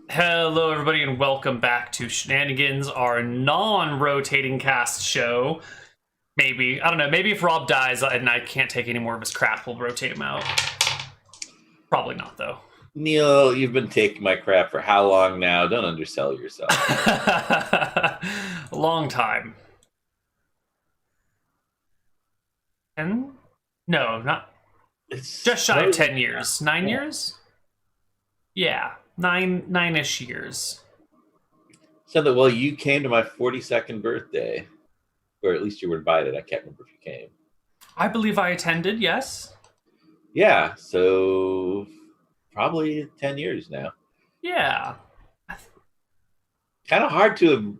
Hello, everybody, and welcome back to Shenanigans, our non-rotating cast show. Maybe. I don't know. Maybe if Rob dies and I can't take any more of his crap, we'll rotate him out. Probably not, though. Neal, you've been taking my crap for how long now? Don't undersell yourself. A long time. And no, not It's just shy of 10 years. 9 years? Yeah, nine-ish years. So that, well, you came to my 42nd birthday, or at least you were invited. I can't remember if you came. I believe I attended, yes. Yeah, so probably 10 years now. Yeah. Kind of hard to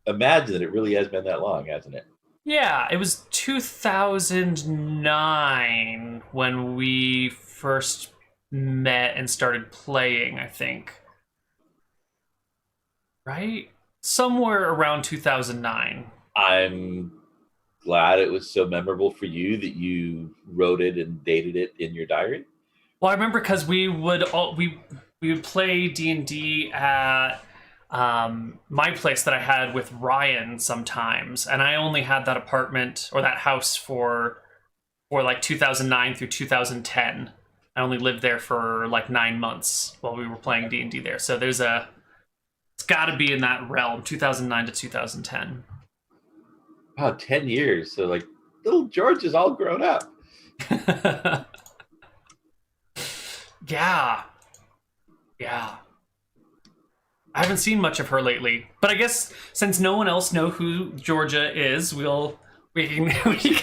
imagine that it really has been that long, hasn't it? Yeah, it was 2009 when we first met and started playing, I think. Right? Somewhere around 2009. I'm glad it was so memorable for you that you wrote it and dated it in your diary. Well, I remember because we would play D&D at my place that I had with Ryan sometimes, and I only had that apartment or that house for like 2009 through 2010. I only lived there for like 9 months while we were playing D&D there. So it's got to be in that realm, 2009 to 2010. Wow, 10 years. So, like, little George is all grown up. Yeah. Yeah. I haven't seen much of her lately, but I guess since no one else know who Georgia is, we can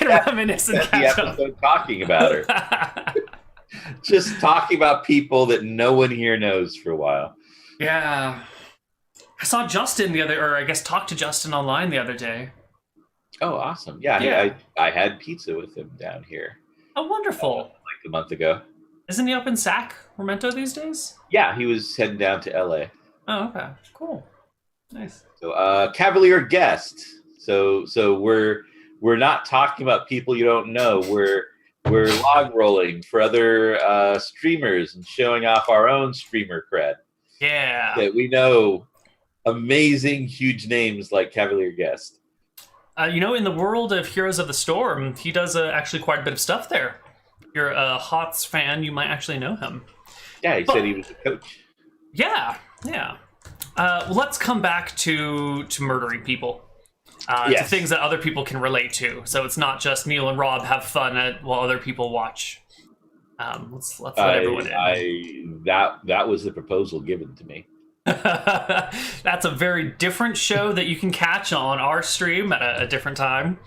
reminisce and That's the catch up. episode talking about her. Just talking about people that no one here knows for a while. Yeah. I saw Justin talked to Justin online the other day. Oh, awesome. Yeah, Yeah. I had pizza with him down here Oh, wonderful. like a month ago. Isn't he up in Sacramento these days? Yeah, he was heading down to LA. Oh, okay. Cool. Nice. So, Cavalier guest. So we're not talking about people you don't know. We're log rolling for other streamers and showing off our own streamer cred. Yeah. That we know amazing, huge names like Cavalier guest. In the world of Heroes of the Storm, he does actually quite a bit of stuff there. If you're a HOTS fan, you might actually know him. Yeah, he said he was a coach. Yeah. Well, let's come back to murdering people. Yes. To things that other people can relate to. So it's not just Neal and Rob have fun while other people watch. Let's let everyone in. That was the proposal given to me. That's a very different show that you can catch on our stream at a different time.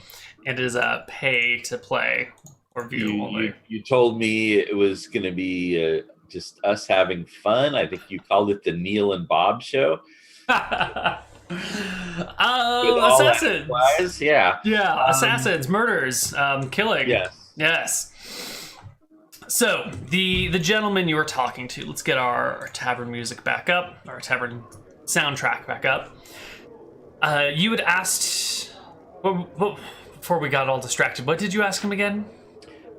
It is a pay to play or view only. You told me it was going to be just us having fun. I think you called it the Neal and Bob show. Assassins. Yeah. Yeah, assassins, murders, killing. Yes. So, the gentleman you were talking to, let's get our tavern music back up, our tavern soundtrack back up. You had asked, before we got all distracted, what did you ask him again?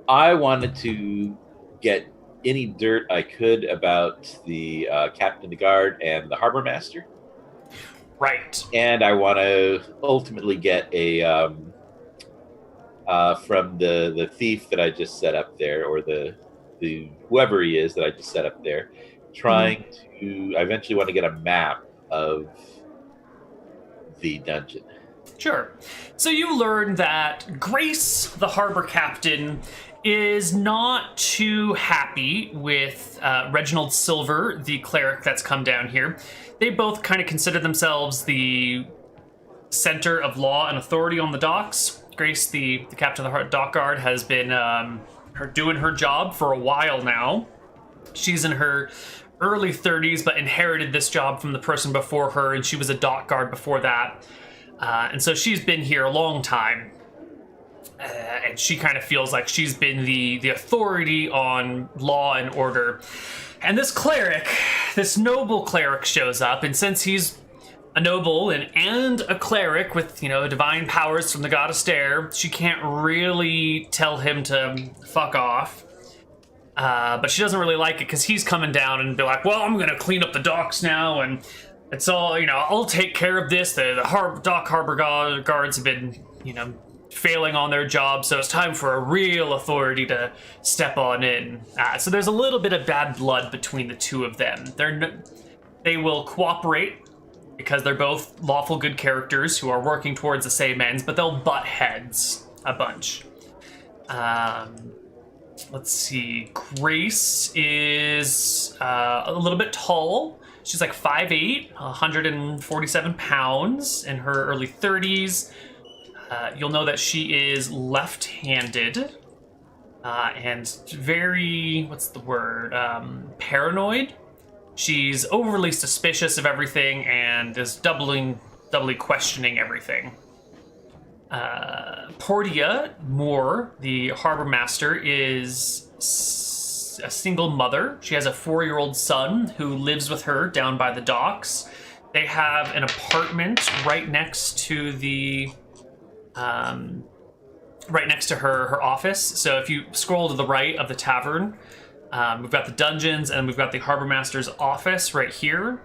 I wanted to get any dirt I could about the captain of the guard and the harbor master. Right. And I want to ultimately get a from the thief that I just set up there, or the whoever he is that I just set up there, trying to. I eventually want to get a map of the dungeon. Sure. So you learn that Grace, the harbor captain, is not too happy with Reginald Silver, the cleric that's come down here. They both kind of consider themselves the center of law and authority on the docks. Grace, the captain of the dock guard, has been doing her job for a while now. She's in her early 30s, but inherited this job from the person before her, and she was a dock guard before that. And so she's been here a long time. And she kind of feels like she's been the authority on law and order. And this cleric, this noble cleric, shows up, and since he's a noble and a cleric with, divine powers from the goddess Air, she can't really tell him to fuck off. But she doesn't really like it because he's coming down and be like, well, I'm going to clean up the docks now, and it's all, I'll take care of this. The dock harbor guards have been, failing on their job, so it's time for a real authority to step on in. So there's a little bit of bad blood between the two of them. They will cooperate because they're both lawful good characters who are working towards the same ends, but they'll butt heads a bunch. Let's see. Grace is a little bit tall. She's like 5'8", 147 pounds, in her early 30s. You'll know that she is left-handed and very, what's the word, paranoid. She's overly suspicious of everything and is doubly questioning everything. Portia Moore, the harbor master, is a single mother. She has a 4-year-old son who lives with her down by the docks. They have an apartment right next to her office. So if you scroll to the right of the tavern, we've got the dungeons and we've got the harbor master's office right here.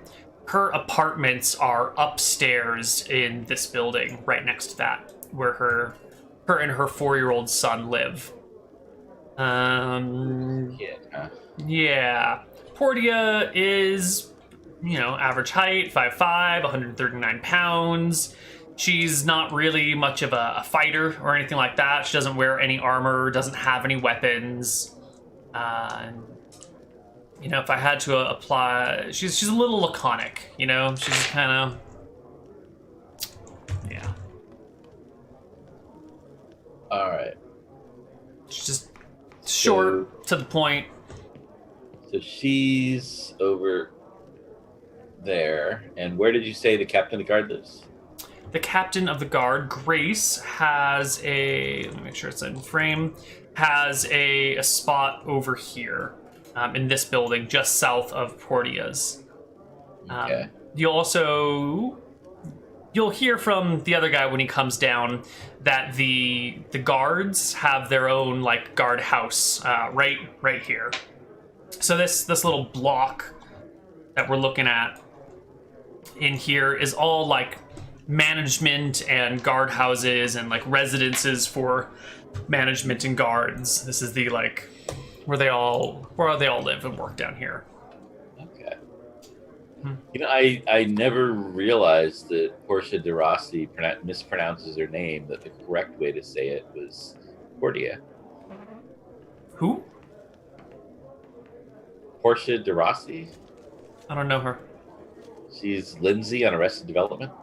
Her apartments are upstairs in this building right next to that, where her and her 4-year-old son live. Yeah. Portia is, average height, 5'5", 139 pounds. She's not really much of a fighter or anything like that. She doesn't wear any armor, doesn't have any weapons. If I had to apply, she's a little laconic, She's kind of, yeah. All right. She's just short, to the point. So she's over there. And where did you say the captain of the guard lives? The captain of the guard, Grace, has let me make sure it's in frame, has a spot over here in this building, just south of Portia's. Okay. You'll hear from the other guy when he comes down that the guards have their own guard house right here. So this little block that we're looking at in here is all management and guard houses and residences for management and guards. This is the where they all live and work down here. Okay. I never realized that Portia de Rossi mispronounces her name, that the correct way to say it was Portia. Who? Portia de Rossi. I don't know her. She's Lindsay on Arrested Development.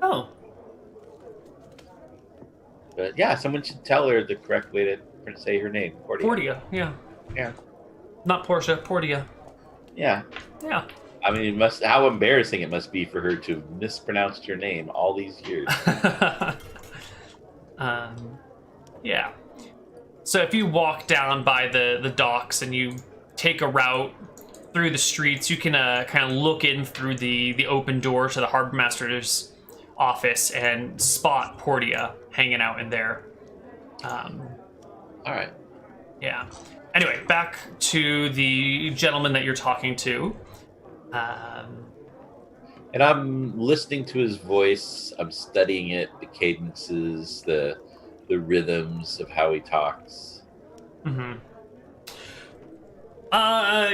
Oh. But yeah, someone should tell her the correct way to say her name. Portia, yeah. Yeah. Not Portia, Portia. Yeah. Yeah. I mean, how embarrassing it must be for her to have mispronounced your name all these years. Yeah. So if you walk down by the docks and you take a route through the streets, you can kind of look in through the open door to the harbor master's office and spot Portia hanging out in there. All right. Yeah. Anyway, back to the gentleman that you're talking to. And I'm listening to his voice. I'm studying it, the cadences, the rhythms of how he talks. Mm-hmm.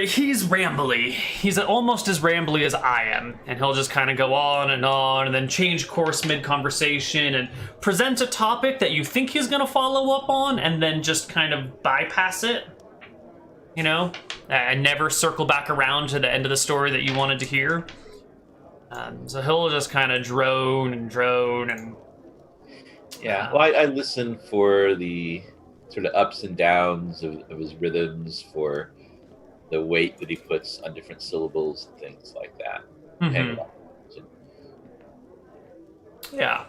He's rambly. He's almost as rambly as I am, and he'll just kind of go on and then change course mid-conversation and present a topic that you think he's going to follow up on, and then just kind of bypass it, and never circle back around to the end of the story that you wanted to hear. So he'll just kind of drone and... Yeah, well, I listen for the sort of ups and downs of his rhythms, for the weight that he puts on different syllables and things like that. Mm-hmm. Yeah.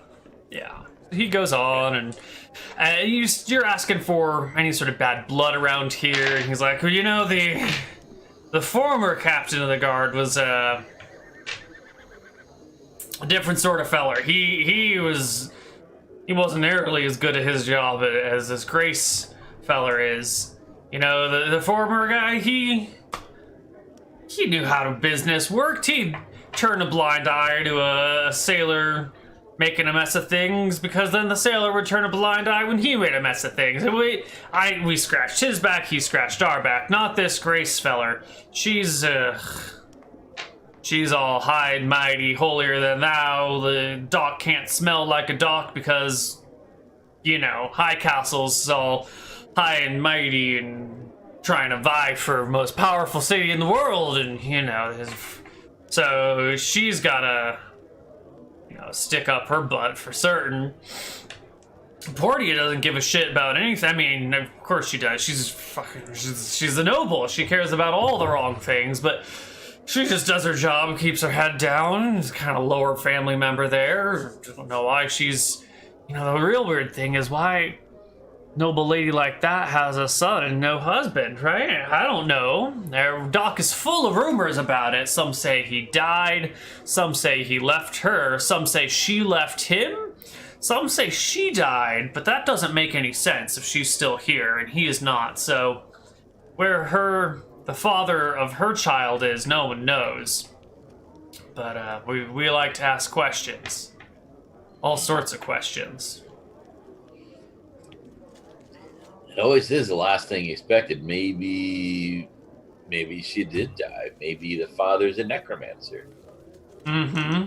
He goes on, and you're asking for any sort of bad blood around here. And he's like, well, the former captain of the guard was a different sort of feller. He wasn't nearly as good at his job as Grace feller is. You know, the former guy, he knew how to business worked. He'd turn a blind eye to a sailor making a mess of things, because then the sailor would turn a blind eye when he made a mess of things. And we scratched his back, he scratched our back. Not this Grace feller. She's all high and mighty, holier than thou. The dock can't smell like a dock because, you know, High Castle's all high and mighty and trying to vie for most powerful city in the world, and, you know, so she's gotta, you know, stick up her butt for certain. Portia doesn't give a shit about anything. I mean, of course she does. She's a noble. She cares about all the wrong things, but she just does her job, keeps her head down. Is kind of lower family member there. Don't know why she's, you know, the real weird thing is why noble lady like that has a son and no husband, right? I don't know. Their dock is full of rumors about it. Some say he died. Some say he left her. Some say she left him. Some say she died, but that doesn't make any sense if she's still here and he is not. So where the father of her child is, no one knows. But we like to ask questions. All sorts of questions. It always is the last thing you expected. Maybe she did die. Maybe the father's a necromancer. Mm-hmm.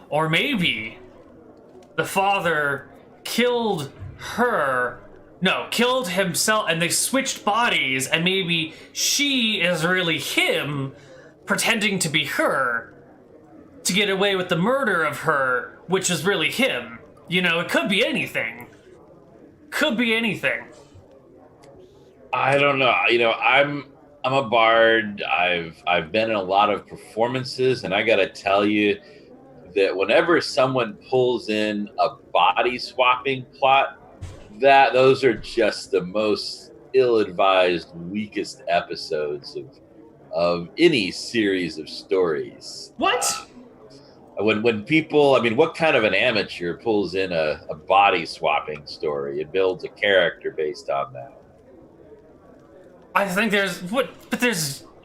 Or maybe the father killed himself, and they switched bodies, and maybe she is really him pretending to be her to get away with the murder of her, which is really him. You know, it could be anything. Could be anything. I don't know. You know, I'm a bard. I've been in a lot of performances, and I got to tell you that whenever someone pulls in a body swapping plot, those are just the most ill-advised, weakest episodes of any series of stories. What? When people, I mean, what kind of an amateur pulls in a body swapping story and builds a character based on that? I think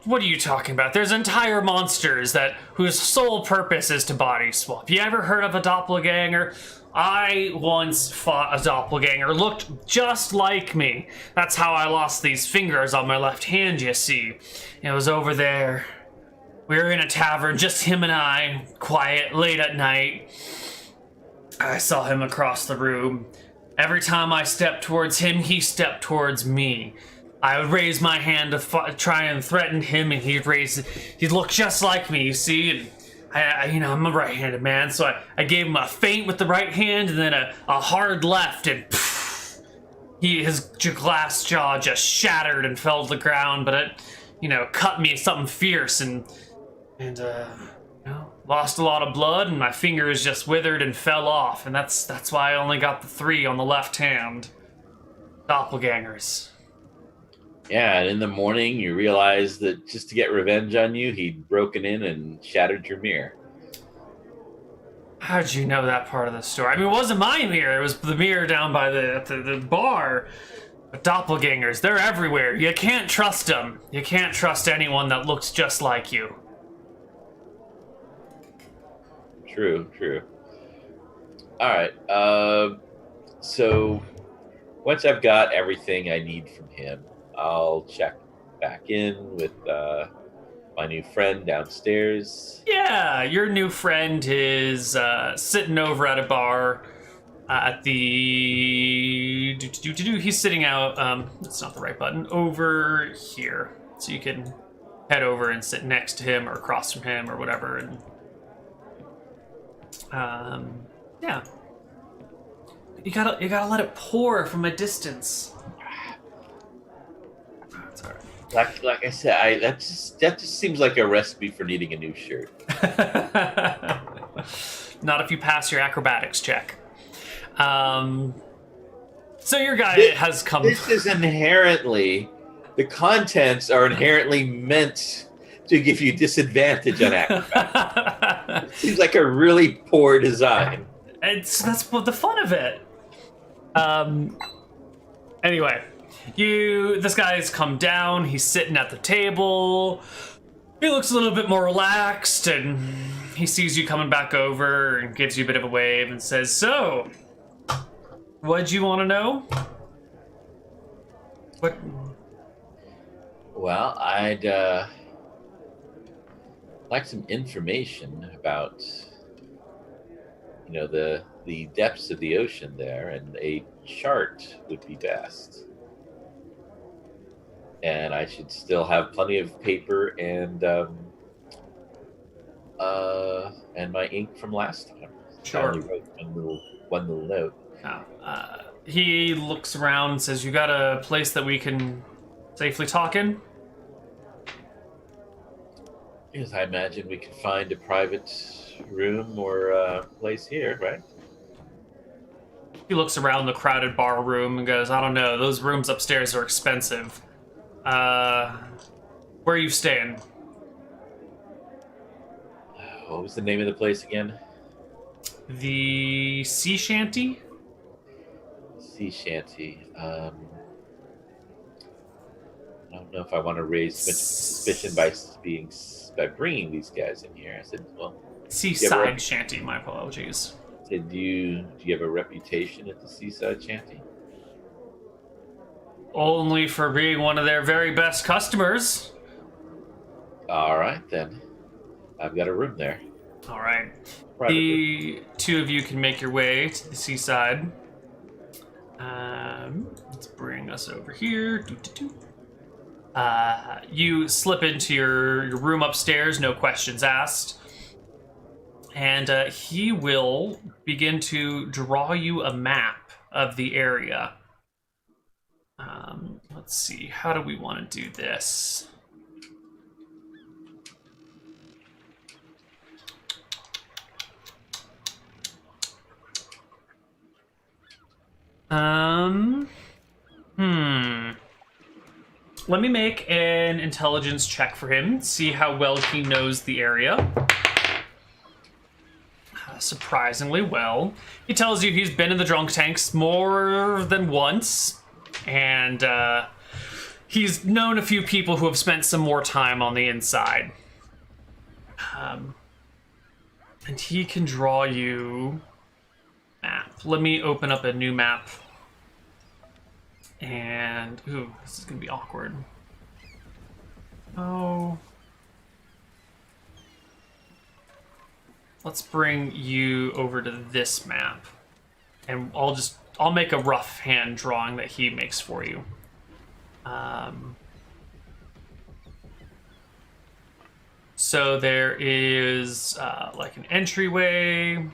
what are you talking about? There's entire monsters whose sole purpose is to body swap. You ever heard of a doppelganger? I once fought a doppelganger, looked just like me. That's how I lost these fingers on my left hand, you see. It was over there. We were in a tavern, just him and I, quiet, late at night. I saw him across the room. Every time I stepped towards him, he stepped towards me. I would raise my hand to try and threaten him, and he'd look just like me, you see? And I'm a right-handed man, so I gave him a feint with the right hand, and then a hard left, and poof, his glass jaw just shattered and fell to the ground, but it, cut me something fierce, and lost a lot of blood, and my fingers just withered and fell off, and that's why I only got the 3 on the left hand. Doppelgangers. Yeah, and in the morning you realize that just to get revenge on you, he'd broken in and shattered your mirror. How'd you know that part of the story? I mean, it wasn't my mirror. It was the mirror down by the bar. But doppelgangers, they're everywhere. You can't trust them. You can't trust anyone that looks just like you. True. All right. So once I've got everything I need from him, I'll check back in with my new friend downstairs. Yeah, your new friend is sitting over at a bar at the... He's sitting out... that's not the right button. Over here. So you can head over and sit next to him or across from him or whatever. And yeah. You gotta let it pour from a distance. Like I said, that just seems like a recipe for needing a new shirt. Not if you pass your acrobatics check. So your guy has come. This is inherently, the contents are inherently meant to give you disadvantage on acrobatics. It seems like a really poor design. That's the fun of it. Anyway. This guy's come down. He's sitting at the table. He looks a little bit more relaxed, and he sees you coming back over and gives you a bit of a wave and says, "So, what'd you want to know?" What? Well, I'd like some information about, the depths of the ocean there, and a chart would be best. And I should still have plenty of paper and my ink from last time. Sure. I only wrote one little note. He looks around and says, "You got a place that we can safely talk in?" Yes, I imagine we could find a private room or place here, right? He looks around the crowded bar room and goes, "I don't know. Those rooms upstairs are expensive. Where are you staying?" What was the name of the place again? The sea shanty? Sea shanty. I don't know if I want to raise much suspicion by bringing these guys in here. I said, well, Seaside shanty. My apologies. I said, do you have a reputation at the seaside shanty? Only for being one of their very best customers. All right, then. I've got a room there. All right. Private The two of you can make your way to the seaside. Let's bring us over here. You slip into your room upstairs, no questions asked. And he will begin to draw you a map of the area. Let's see, how do we want to do this? Let me make an intelligence check for him, see how well he knows the area. Surprisingly well. He tells you he's been in the drunk tanks more than once, and he's known a few people who have spent some more time on the inside. And he can draw you map. Let me open up a new map. And, ooh, this is gonna be awkward. Oh. Let's bring you over to this map. And I'll make a rough hand drawing that he makes for you. So there is like an entryway.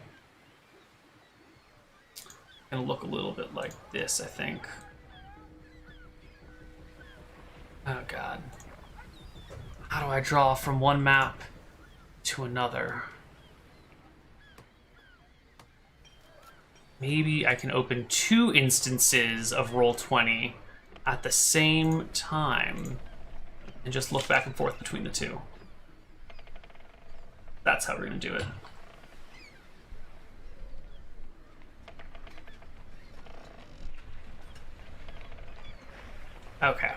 Gonna look a little bit like this, I think. Oh god. How do I draw from one map to another? Maybe I can open two instances of Roll20 at the same time and just look back and forth between the two. That's how we're gonna do it. Okay.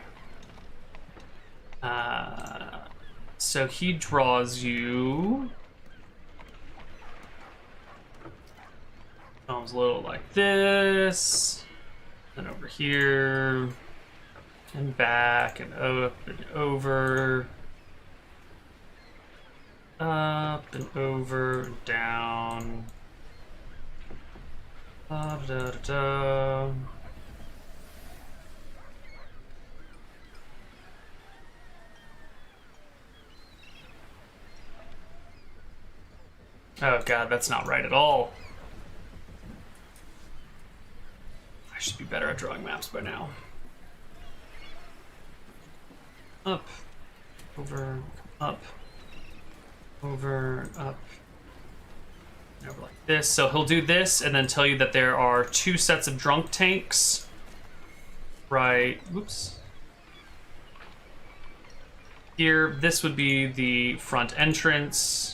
So he draws you. Comes a little like this, and over here, and back, and up, and over, up, and over, and down. Da, da, da, da. Oh god, that's not right at all. I should be better at drawing maps by now. Up, over, up, over, up, over like this. So he'll do this and then tell you that there are two sets of drunk tanks. Right, whoops. Here, this would be the front entrance.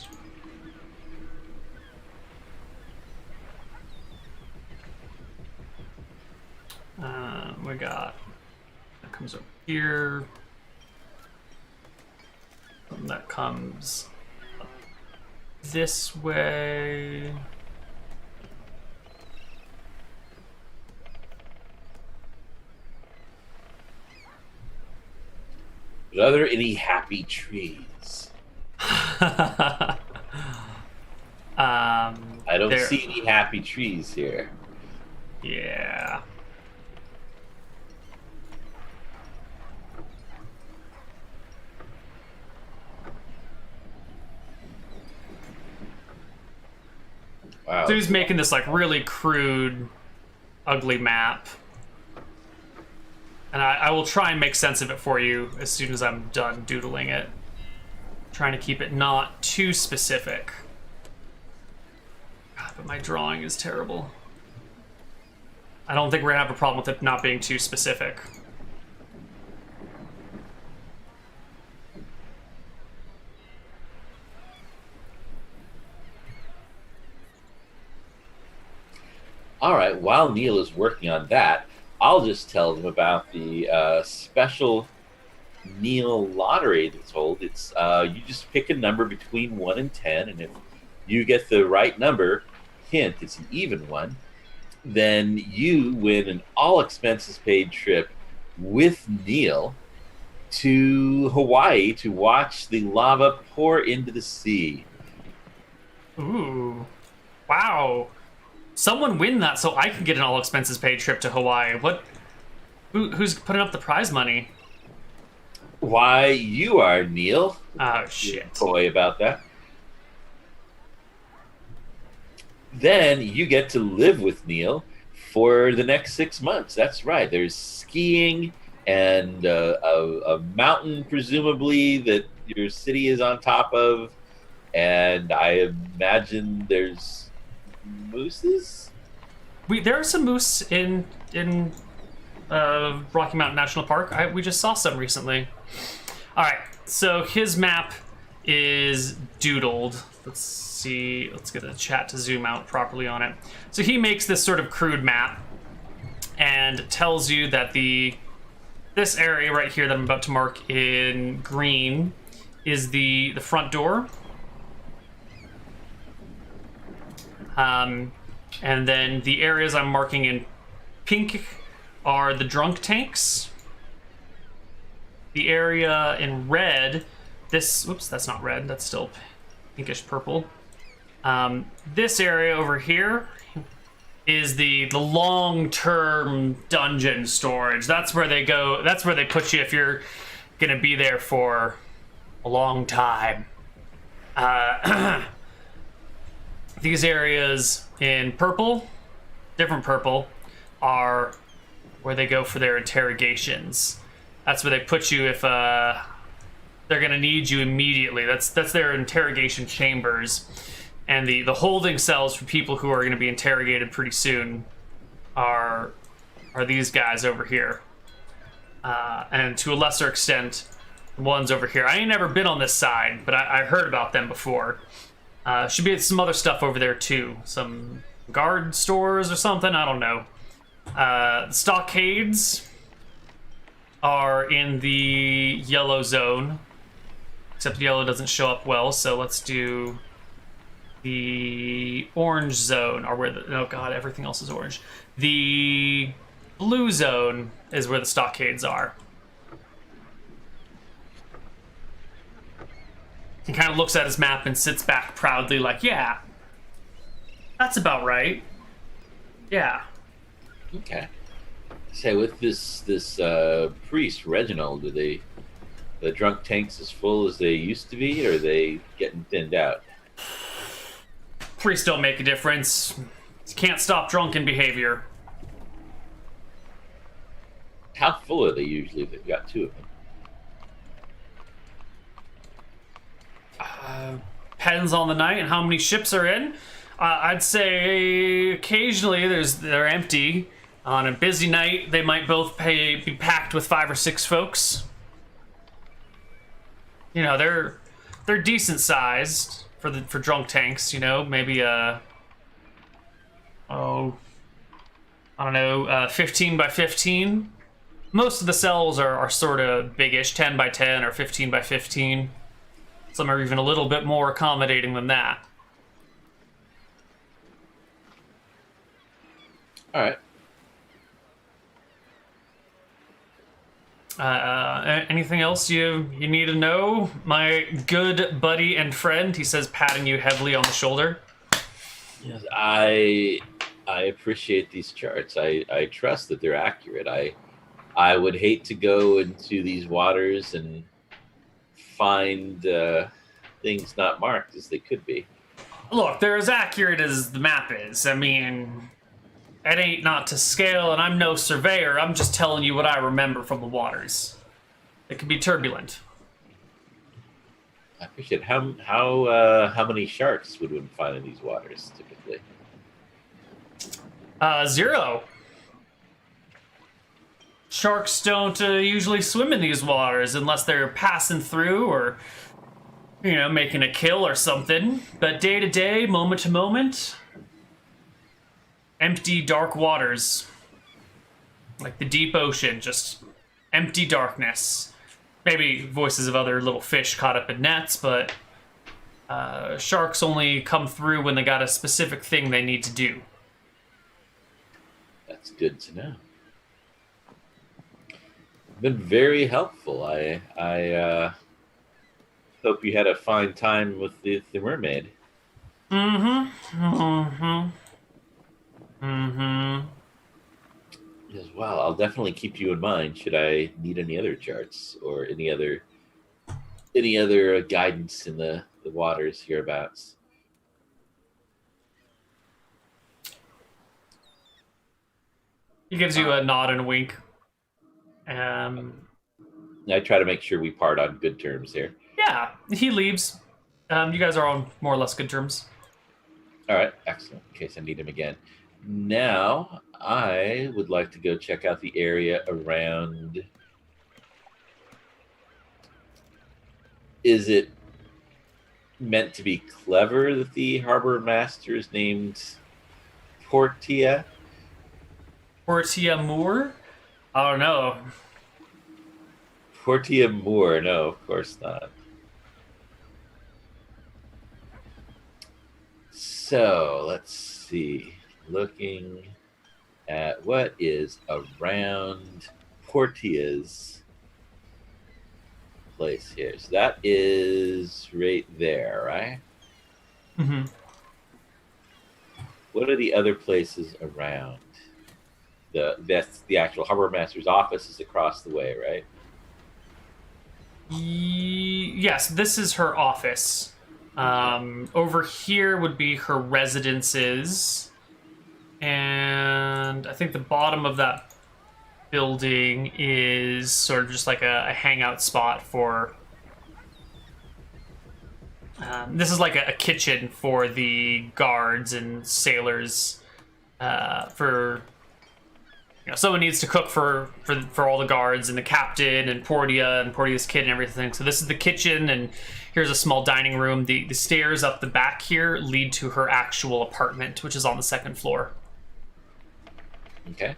We got comes over here. And that comes this way. Are there any happy trees? I don't see any happy trees here. Yeah. Wow. So he's making this like really crude, ugly map. And I will try and make sense of it for you as soon as I'm done doodling it. Trying to keep it not too specific. God, but my drawing is terrible. I don't think we're gonna have a problem with it not being too specific. All right, while Neal is working on that, I'll just tell them about the special Neal lottery that's hold. It's you just pick a number between 1 and 10, and if you get the right number, hint, it's an even one, then you win an all-expenses-paid trip with Neal to Hawaii to watch the lava pour into the sea. Ooh. Wow. Someone win that so I can get an all-expenses-paid trip to Hawaii. What? Who's putting up the prize money? Why, you are, Neal. Oh, shit. Coy about that. Then you get to live with Neal for the next 6 months. That's right. There's skiing and a mountain, presumably, that your city is on top of. And I imagine there's mooses? There are some moose in Rocky Mountain National Park. We just saw some recently. All right, so his map is doodled. Let's see. Let's get the chat to zoom out properly on it. So he makes this sort of crude map and tells you that this area right here that I'm about to mark in green is the front door. And then the areas I'm marking in pink are the drunk tanks. The area in red, whoops, that's not red, that's still pinkish purple. This area over here is the long-term dungeon storage. That's where they go, that's where they put you if you're gonna be there for a long time. These areas in purple, different purple, are where they go for their interrogations. That's where they put you if they're gonna need you immediately. That's their interrogation chambers. And the holding cells for people who are gonna be interrogated pretty soon are these guys over here. And to a lesser extent, the ones over here. I ain't never been on this side, but I heard about them before. Should be some other stuff over there too. Some guard stores or something, I don't know. Stockades are in the yellow zone. Except yellow doesn't show up well, so let's do the orange zone, or oh god, everything else is orange. The blue zone is where the stockades are. He kind of looks at his map and sits back proudly like, yeah, that's about right. Yeah. Okay. Say, with this priest, Reginald, are the drunk tanks as full as they used to be, or are they getting thinned out? Priests don't make a difference. You can't stop drunken behavior. How full are they usually? They've got two of them. Depends on the night and how many ships are in. I'd say occasionally they're empty. On a busy night, they might both be packed with 5 or 6 folks. You know, they're decent sized for drunk tanks. You know, maybe 15 by 15. Most of the cells are sort of biggish, 10 by 10 or 15 by 15. Some are even a little bit more accommodating than that. All right. Anything else you need to know, my good buddy and friend? He says, patting you heavily on the shoulder. Yes, I appreciate these charts. I trust that they're accurate. I would hate to go into these waters and find things not marked as they could be. Look, they're as accurate as the map is. I mean, it ain't not to scale, and I'm no surveyor. I'm just telling you what I remember from the waters. It can be turbulent. I appreciate it. How many sharks would one find in these waters typically? 0. Sharks don't usually swim in these waters unless they're passing through or, making a kill or something. But day to day, moment to moment, empty, dark waters. Like the deep ocean, just empty darkness. Maybe voices of other little fish caught up in nets, but sharks only come through when they got a specific thing they need to do. That's good to know. Been very helpful. I hope you had a fine time with the mermaid. Yes, well, I'll definitely keep you in mind should I need any other charts or any other guidance in the waters hereabouts. He gives you a nod and a wink. I try to make sure we part on good terms here. Yeah, he leaves. You guys are on more or less good terms. All right, excellent. In case I need him again. Now, I would like to go check out the area around. Is it meant to be clever that the harbor master is named Portia? Portia Moore? I don't know. Portia Moore? No, of course not. So let's see. Looking at what is around Portia's place here. So that is right there, right? Mm-hmm. What are the other places around? That's the actual harbor master's office is across the way, right? Yes, this is her office. Over here would be her residences. And I think the bottom of that building is sort of just like a hangout spot for... this is like a kitchen for the guards and sailors. For... someone needs to cook for all the guards and the captain and Portia's kid and everything. So this is the kitchen, and here's a small dining room. The stairs up the back here lead to her actual apartment, which is on the second floor. Okay.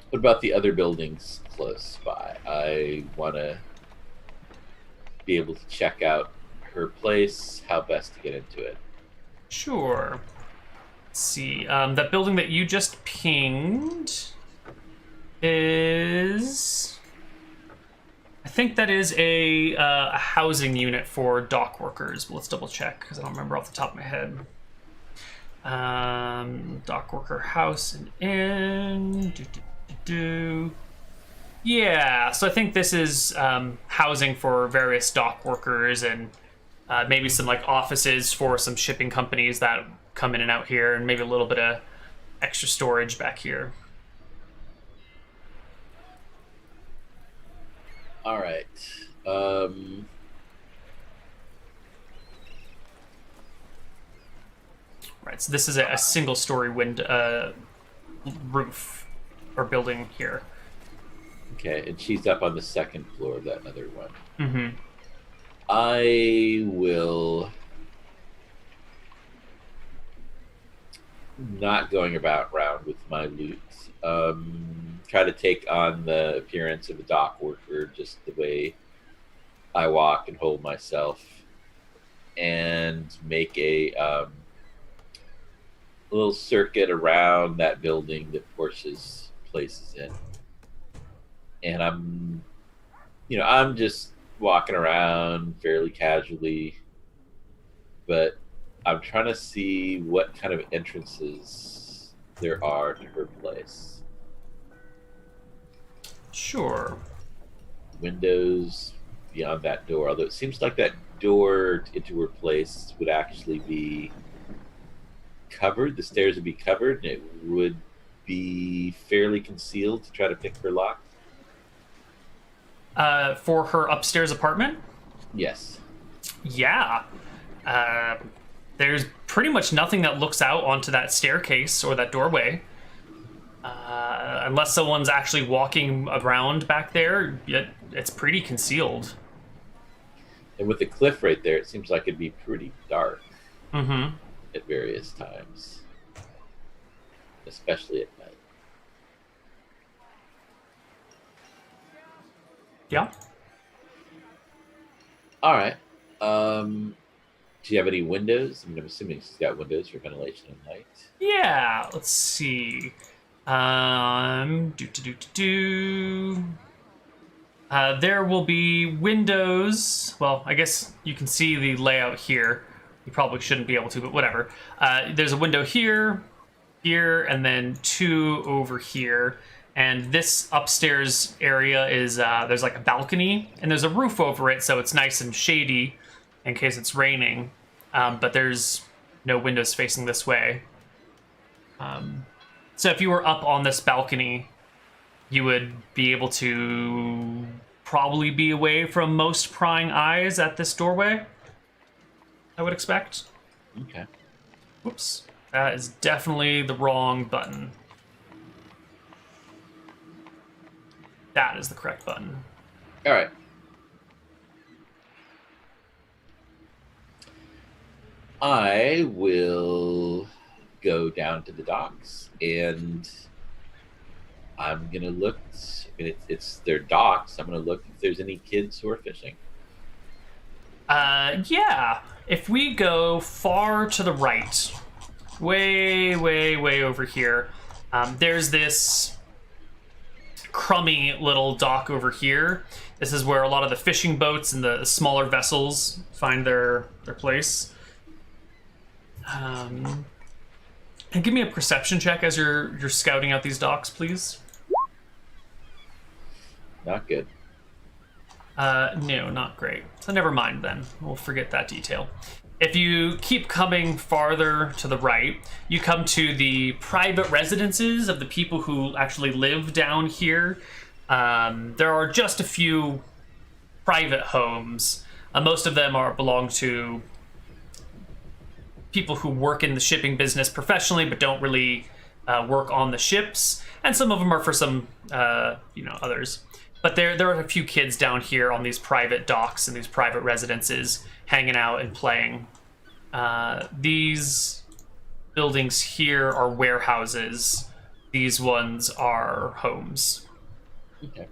What about the other buildings close by? I want to be able to check out her place, how best to get into it. Sure. Let's see. That building that you just pinged is... I think that is a housing unit for dock workers. But let's double check because I don't remember off the top of my head. Dock worker house and inn. Yeah, so I think this is housing for various dock workers and maybe some like offices for some shipping companies that come in and out here, and maybe a little bit of extra storage back here. All right. Right, so this is a single-story roof or building here. Okay, and she's up on the second floor of that other one. Mm-hmm. I will not going around with my loot. try to take on the appearance of a dock worker, just the way I walk and hold myself, and make a little circuit around that building that Portia's place is in. And I'm just walking around fairly casually, but I'm trying to see what kind of entrances there are to her place. Sure. Windows beyond that door, although it seems like that door into her place would actually be covered. The stairs would be covered, and it would be fairly concealed to try to pick her lock. For her upstairs apartment? Yes. Yeah. There's pretty much nothing that looks out onto that staircase or that doorway. Unless someone's actually walking around back there, it's pretty concealed. And with the cliff right there, it seems like it'd be pretty dark Mm-hmm. at various times, especially at night. Yeah. All right. Do you have any windows? I mean, I'm assuming she's got windows for ventilation and light. Yeah, let's see. There will be windows. Well, I guess you can see the layout here. You probably shouldn't be able to, but whatever. There's a window here, and then 2 over here. And this upstairs area is, there's like a balcony, and there's a roof over it, so it's nice and shady in case it's raining. But there's no windows facing this way. So if you were up on this balcony, you would be able to probably be away from most prying eyes at this doorway, I would expect. Okay. Whoops. That is definitely the wrong button. That is the correct button. All right. I will go down to the docks, and I'm gonna look. I mean, it's their docks. I'm gonna look if there's any kids who are fishing. Yeah. If we go far to the right, way over here, there's this crummy little dock over here. This is where a lot of the fishing boats and the smaller vessels find their place. And give me a perception check as you're scouting out these docks, please. Not good. No, not great. So never mind then. We'll forget that detail. If you keep coming farther to the right, you come to the private residences of the people who actually live down here. There are just a few private homes. Most of them belong to people who work in the shipping business professionally but don't really work on the ships. And some of them are for some, others. But there are a few kids down here on these private docks and these private residences hanging out and playing. These buildings here are warehouses. These ones are homes. Okay.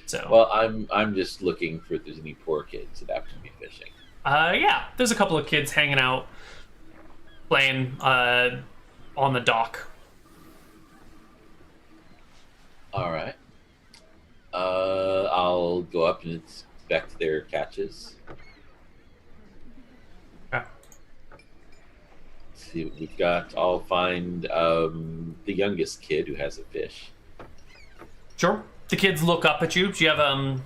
So. Well, I'm just looking for if there's any poor kids that happen to be fishing. Yeah, there's a couple of kids hanging out, playing on the dock. All right. I'll go up and inspect their catches. Okay. See what we've got. I'll find the youngest kid who has a fish. Sure. The kids look up at you. Do you have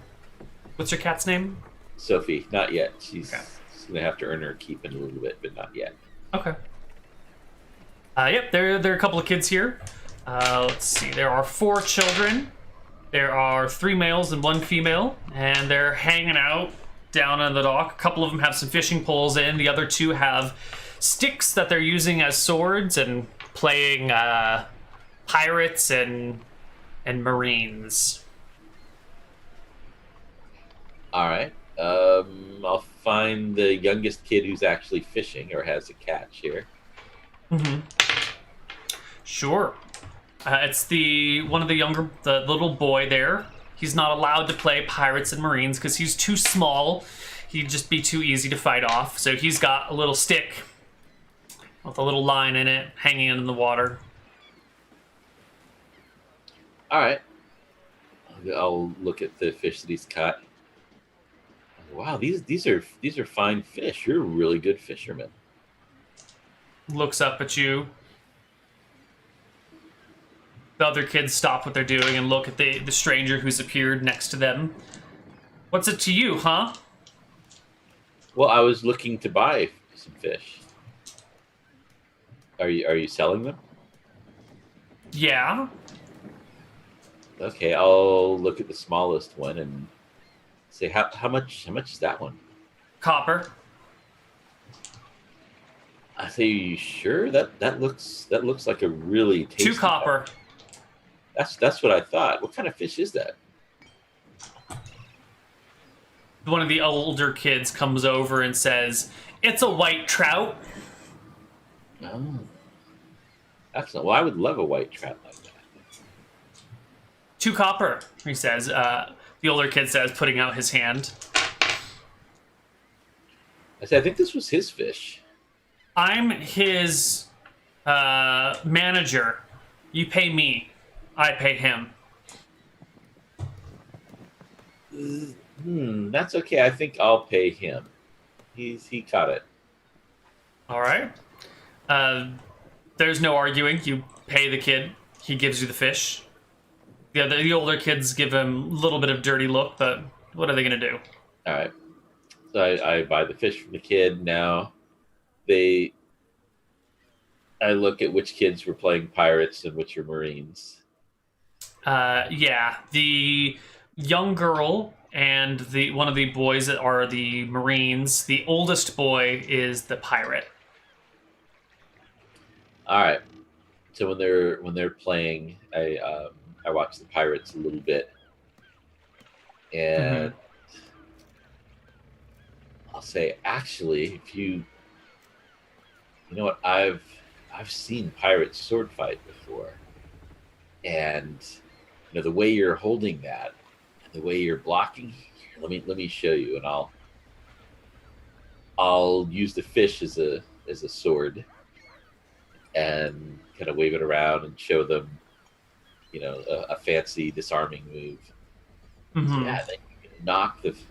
what's your cat's name? Sophie, not yet. She's Okay. gonna have to earn her keep in a little bit, but not yet. Okay. Yep, there are a couple of kids here. Let's see. There are 4 children. There are 3 males and 1 female, and they're hanging out down on the dock. A couple of them have some fishing poles in. The other 2 have sticks that they're using as swords and playing pirates and marines. All right. I'll find the youngest kid who's actually fishing or has a catch here. Mm-hmm. Sure. It's the little boy there. He's not allowed to play pirates and marines because he's too small. He'd just be too easy to fight off. So he's got a little stick with a little line in it, hanging in the water. All right. I'll look at the fish that he's caught. Wow, these are fine fish. You're a really good fisherman. Looks up at you. The other kids stop what they're doing and look at the stranger who's appeared next to them. What's it to you, huh? Well, I was looking to buy some fish. Are you selling them? Yeah. Okay, I'll look at the smallest one and say how much is that one? Copper. I say, you sure that looks like a really tasty 2 copper. That's what I thought. What kind of fish is that? One of the older kids comes over and says, "It's a white trout." Oh, excellent. Well, I would love a white trout like that. 2 copper, he says. The older kid says, putting out his hand. I said, I think this was his fish. I'm his manager. You pay me. I pay him. That's okay. I think I'll pay him. He caught it. All right. There's no arguing. You pay the kid. He gives you the fish. The older kids give him a little bit of dirty look, but what are they going to do? All right. So I buy the fish from the kid. Now I look at which kids were playing pirates and which are Marines. Yeah. The young girl and one of the boys that are the Marines. The oldest boy is the pirate. All right. So when they're playing, I watch the pirates a little bit, and I'll say, actually, if you know what, I've seen pirates sword fight before, and the way you're holding that, and the way you're blocking. Let me show you, and I'll use the fish as a sword, and kind of wave it around and show them, a fancy disarming move. Mm-hmm. So, yeah,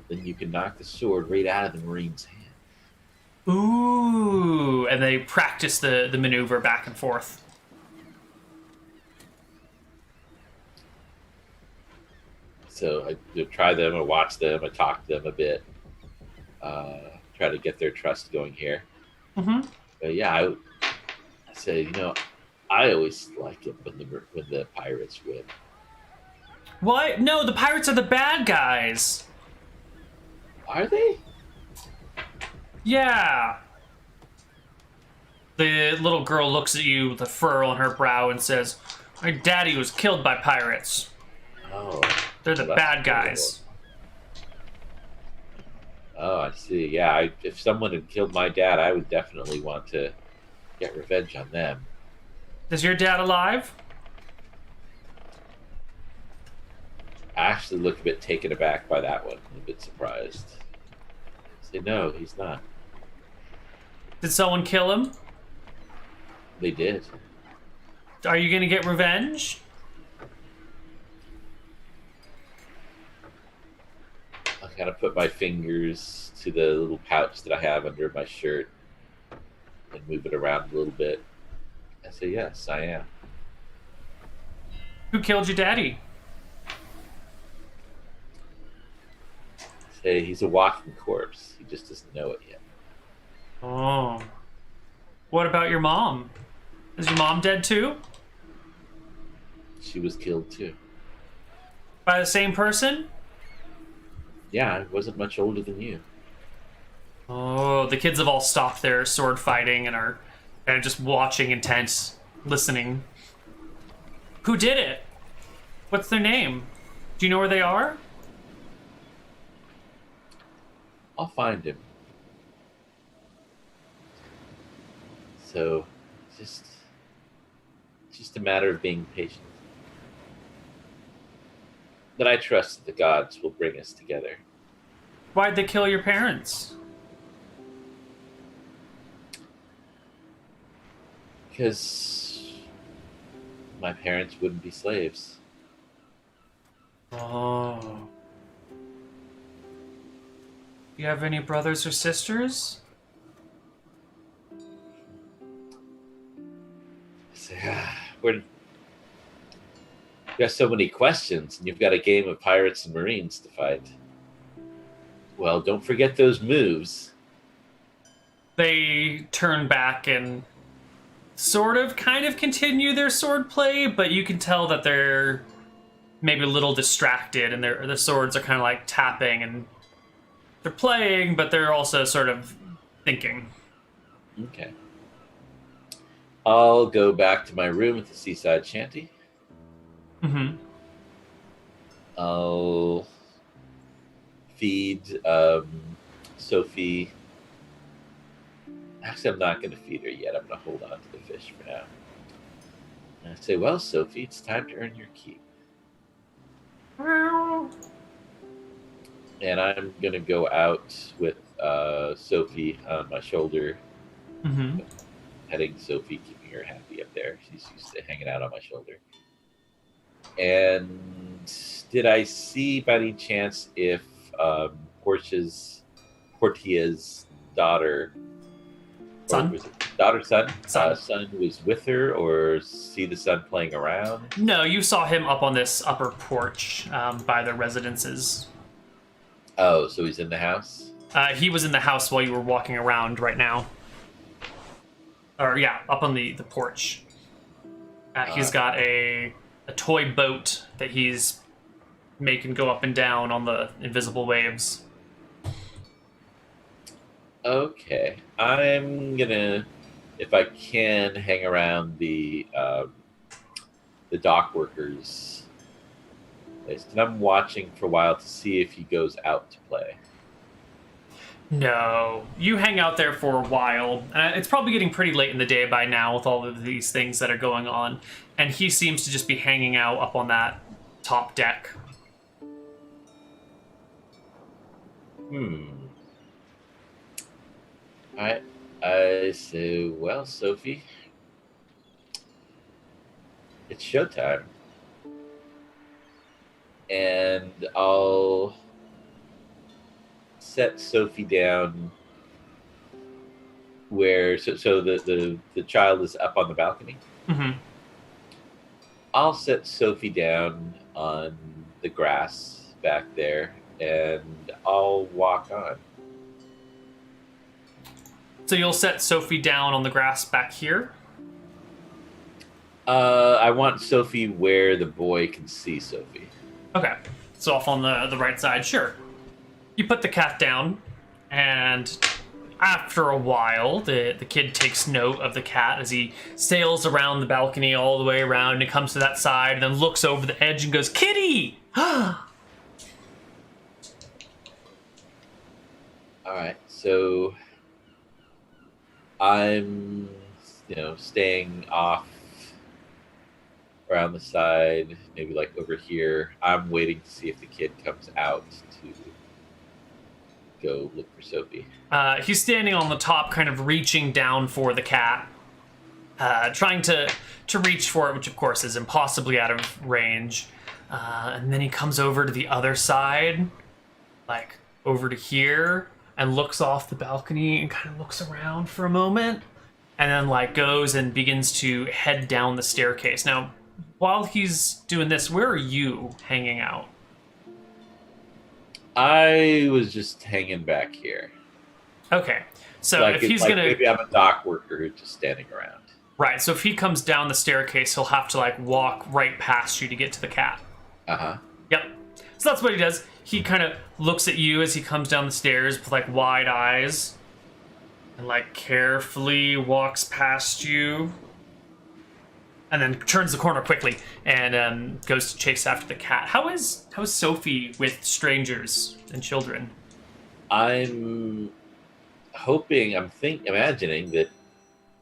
then you can knock the sword right out of the Marine's hand. Ooh, and they practice the maneuver back and forth. So I try them, I watch them, I talk to them a bit, try to get their trust going here. Mm-hmm. But yeah, I say, I always like it when the pirates win. What? No, the pirates are the bad guys. Are they? Yeah. The little girl looks at you with a furrow on her brow and says, "My daddy was killed by pirates. Oh. They're the bad guys." Oh, I see. Yeah, if someone had killed my dad, I would definitely want to get revenge on them. Is your dad alive? I actually look a bit taken aback by that one. I'm a bit surprised. I say, no, he's not. Did someone kill him? They did. Are you gonna get revenge? I kind of put my fingers to the little pouch that I have under my shirt and move it around a little bit. I say, yes, I am. Who killed your daddy? I say, he's a walking corpse. He just doesn't know it yet. Oh. What about your mom? Is your mom dead too? She was killed too. By the same person? Yeah, I wasn't much older than you. Oh, the kids have all stopped their sword fighting and are kind of just watching intense, listening. Who did it? What's their name? Do you know where they are? I'll find him. So, just a matter of being patient. But I trust the gods will bring us together. Why'd they kill your parents? Because my parents wouldn't be slaves. Oh. You have any brothers or sisters? So, you have so many questions, and you've got a game of pirates and marines to fight. Well, don't forget those moves. They turn back and kind of continue their sword play, but you can tell that they're maybe a little distracted, and their swords are kind of like tapping, and they're playing, but they're also sort of thinking. Okay. I'll go back to my room at the seaside shanty. Mm-hmm. I'll feed Sophie. Actually, I'm not going to feed her yet. I'm going to hold on to the fish for now. And I say, well, Sophie, it's time to earn your keep. And I'm going to go out with Sophie on my shoulder. Mm-hmm. Petting Sophie, keeping her happy up there. She's used to hanging out on my shoulder. And did I see by any chance if Portia's daughter, Son? was it daughter, son Son was with her, or see the son playing around? No, you saw him up on this upper porch by their residences. Oh, so he's in the house? He was in the house while you were walking around right now. Or, yeah, up on the porch. He's got a toy boat that he's making go up and down on the invisible waves. Okay. I'm gonna, if I can, hang around the dock workers place. And I'm watching for a while to see if he goes out to play. No. You hang out there for a while. It's probably getting pretty late in the day by now with all of these things that are going on. And he seems to just be hanging out up on that top deck. I say, well, Sophie, it's showtime. And I'll set Sophie down where so the child is up on the balcony. Mm-hmm. I'll set Sophie down on the grass back there, and I'll walk on. So you'll set Sophie down on the grass back here? I want Sophie where the boy can see Sophie. Okay. So off on the right side, sure. You put the cat down, and after a while, the kid takes note of the cat as he sails around the balcony all the way around, and he comes to that side, and then looks over the edge and goes, "Kitty!" All right, so I'm, staying off around the side, maybe like over here. I'm waiting to see if the kid comes out to go look for Sophie. He's standing on the top, kind of reaching down for the cat, trying to reach for it, which of course is impossibly out of range. And then he comes over to the other side, like over to here, and looks off the balcony and kind of looks around for a moment, and then like goes and begins to head down the staircase. Now, while he's doing this, where are you hanging out? I was just hanging back here. Okay, so if he's gonna, maybe I'm a dock worker who's just standing around. Right, so if he comes down the staircase, he'll have to like walk right past you to get to the cat. Uh-huh. Yep. So that's what he does. He kind of looks at you as he comes down the stairs with like wide eyes, and like carefully walks past you, and then turns the corner quickly and goes to chase after the cat. How is Sophie with strangers and children? I'm imagining that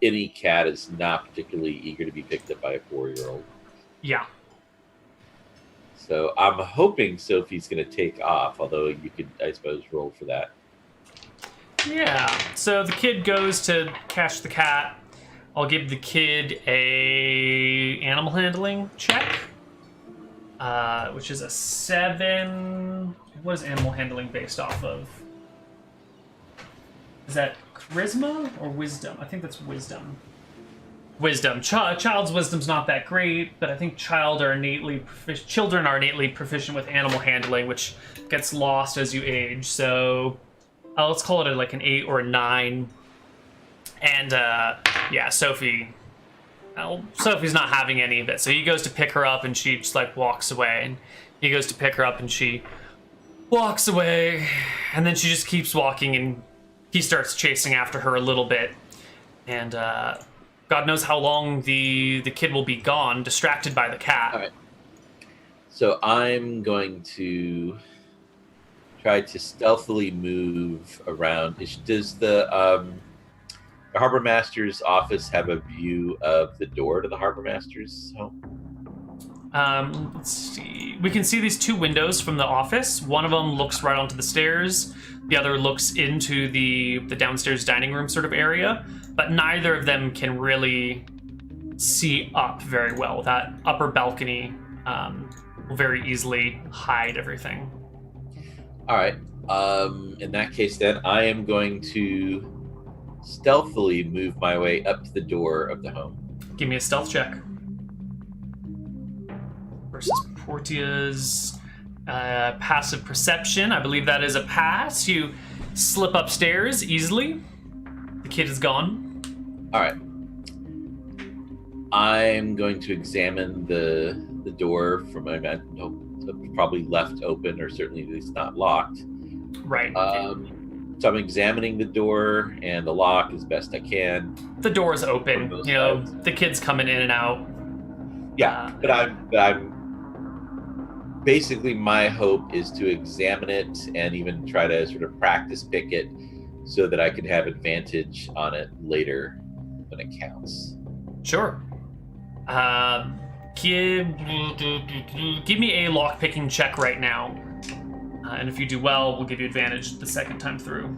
any cat is not particularly eager to be picked up by a 4-year-old. Yeah. So I'm hoping Sophie's going to take off, although you could, I suppose, roll for that. Yeah. So the kid goes to catch the cat. I'll give the kid a animal handling check, which is a 7. What is animal handling based off of? Is that charisma or wisdom? I think that's wisdom. Wisdom. Child's wisdom's not that great, but I think children are innately proficient with animal handling, which gets lost as you age. So let's call it like an 8 or a 9. And yeah, Sophie's not having any of it. So he goes to pick her up, and she just like walks away. And he goes to pick her up, and she walks away, and then she just keeps walking, and he starts chasing after her a little bit. And God knows how long the kid will be gone, distracted by the cat. All right. So I'm going to try to stealthily move around. Does the harbor master's office have a view of the door to the harbor master's home? Let's see. We can see these 2 windows from the office. One of them looks right onto the stairs. The other looks into the downstairs dining room sort of area. But neither of them can really see up very well. That upper balcony will very easily hide everything. All right. In that case, then, I am going to stealthily move my way up to the door of the home. Give me a stealth check. Versus Portia's passive perception. I believe that is a pass. You slip upstairs easily. The kid is gone. All right. I'm going to examine the door from probably left open, or certainly at least not locked. Right. So I'm examining the door and the lock as best I can. The door is open. You know, the kid's coming in and out. Yeah, but I'm basically, my hope is to examine it and even try to sort of practice pick it so that I can have advantage on it later when it counts. Sure. Give me a lock-picking check right now. And if you do well, we'll give you advantage the second time through.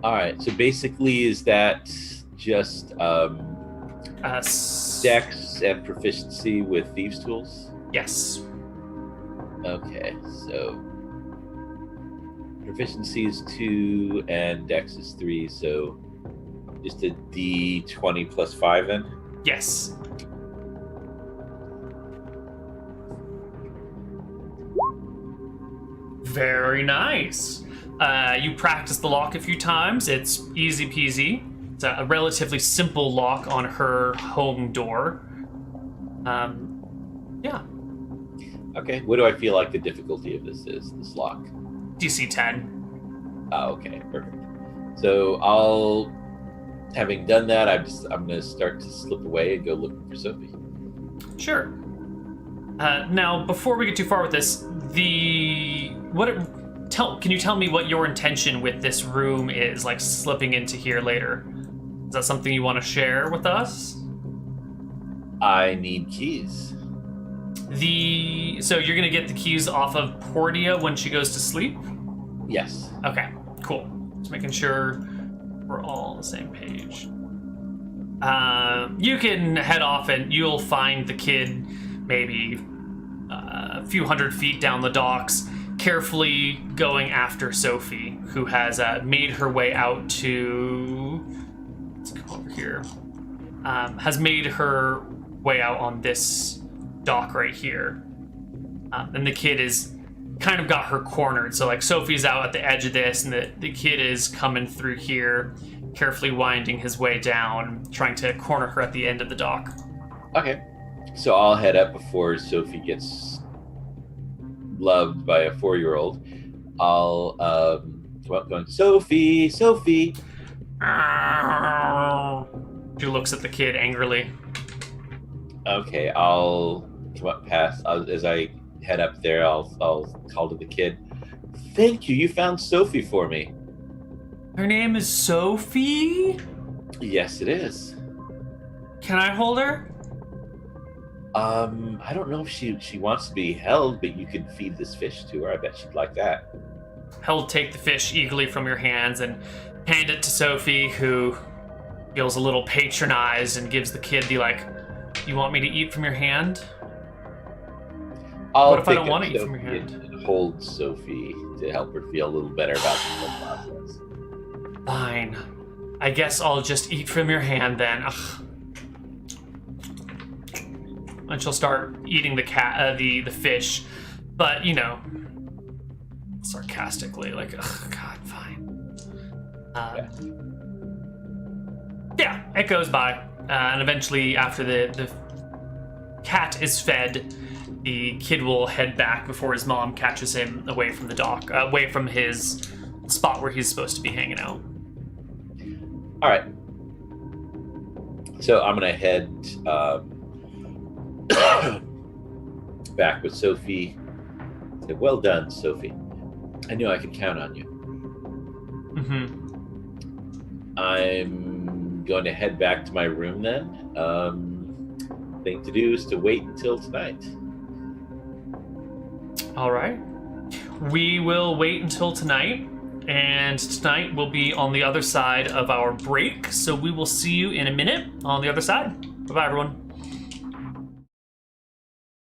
All right. So basically, is that just dex and proficiency with thieves' tools? Yes. Okay. So proficiency is 2 and dex is 3. So just a d20 plus 5 then? Yes. Very nice. You practice the lock a few times. It's easy peasy. It's a relatively simple lock on her home door. Yeah. Okay. What do I feel like the difficulty of this lock? DC 10. Oh, okay. Perfect. So having done that, I'm going to start to slip away and go looking for Sophie. Sure. Now, before we get too far with this, can you tell me what your intention with this room is, like slipping into here later? Is that something you want to share with us? I need keys. So you're gonna get the keys off of Portia when she goes to sleep? Yes. Okay, cool. Just making sure we're all on the same page. You can head off and you'll find the kid maybe a few hundred feet down the docks, carefully going after Sophie, who has made her way out to... Let's go over here. Has made her way out on this dock right here. And the kid is kind of got her cornered. So like Sophie's out at the edge of this, and the kid is coming through here, carefully winding his way down, trying to corner her at the end of the dock. Okay. So I'll head up before Sophie gets loved by a 4-year-old. I'll come up going, Sophie, Sophie. She looks at the kid angrily. Okay, I'll come up past. As I head up there, I'll call to the kid. Thank you. You found Sophie for me. Her name is Sophie? Yes, it is. Can I hold her? I don't know if she wants to be held, but you could feed this fish to her. I bet she'd like that. He'll take the fish eagerly from your hands and hand it to Sophie, who feels a little patronized and gives the kid the like, "You want me to eat from your hand?" I'll What if I pick don't up want to eat from Sophie your hand? and hold Sophie to help her feel a little better about the whole process. Fine. I guess I'll just eat from your hand then. Ugh. And she'll start eating the the fish, but you know, sarcastically, like, "Ugh, God, fine." Yeah, it goes by, and eventually, after the cat is fed, the kid will head back before his mom catches him away from the dock, away from his spot where he's supposed to be hanging out. All right. So I'm gonna head back with Sophie. Say, "Well done, Sophie. I knew I could count on you." Mm-hmm. I'm going to head back to my room then. Thing to do is to wait until tonight. All right. We will wait until tonight, and tonight will be on the other side of our break, so we will see you in a minute on the other side. Bye-bye, everyone.